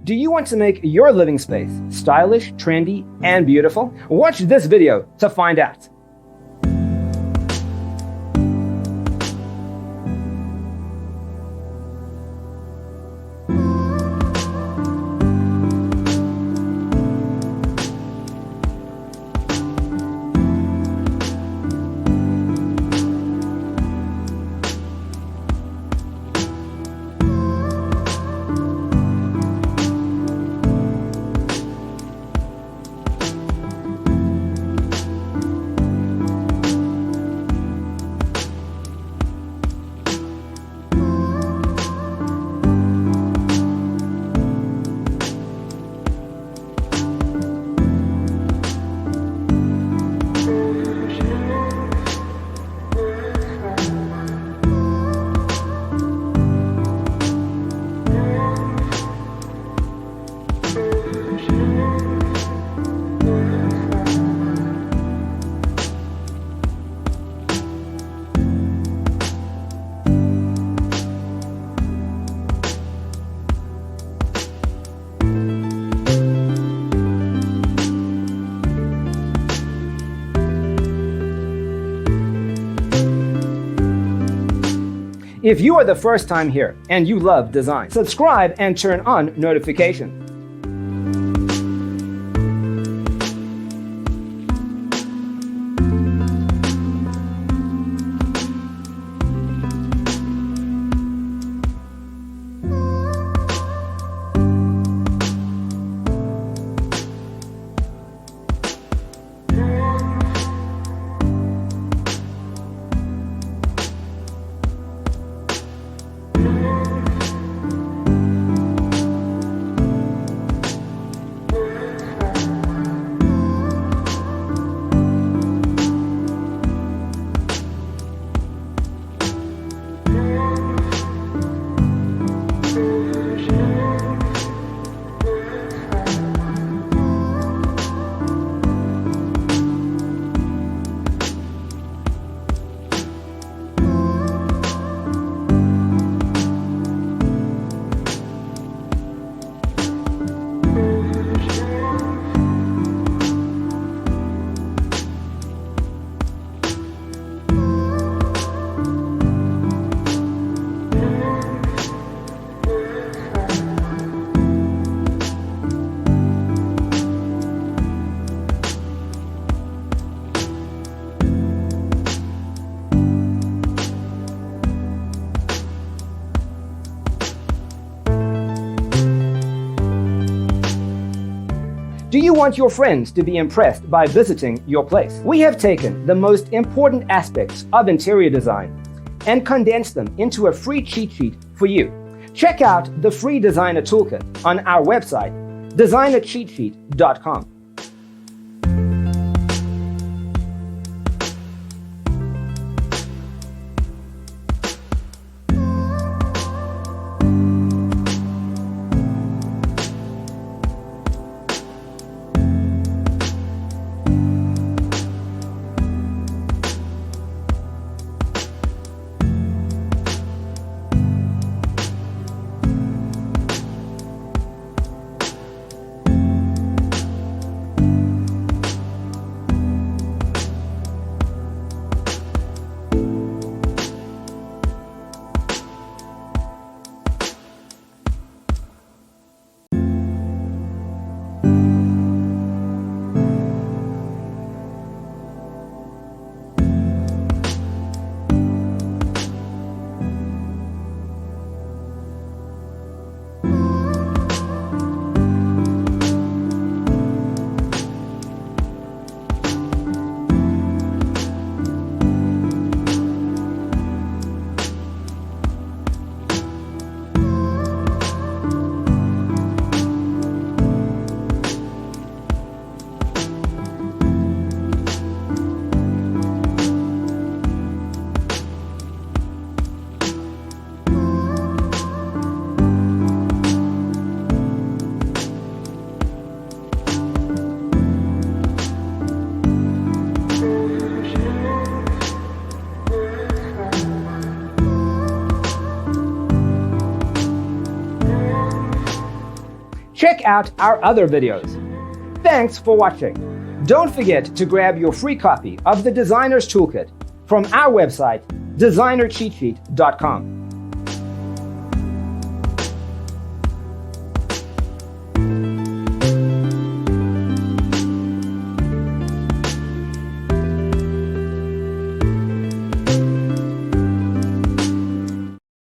Do you want to make your living space stylish, trendy, and beautiful? Watch this video to find out. If you are the first time here and you love design, subscribe and turn on notifications. Do you want your friends to be impressed by visiting your place? We have taken the most important aspects of interior design and condensed them into a free cheat sheet for you. Check out the free designer toolkit on our website, designercheatsheet.com. check out our other videos. Thanks for watching. Don't forget to grab your free copy of the Designer's Toolkit from our website, designercheatsheet.com.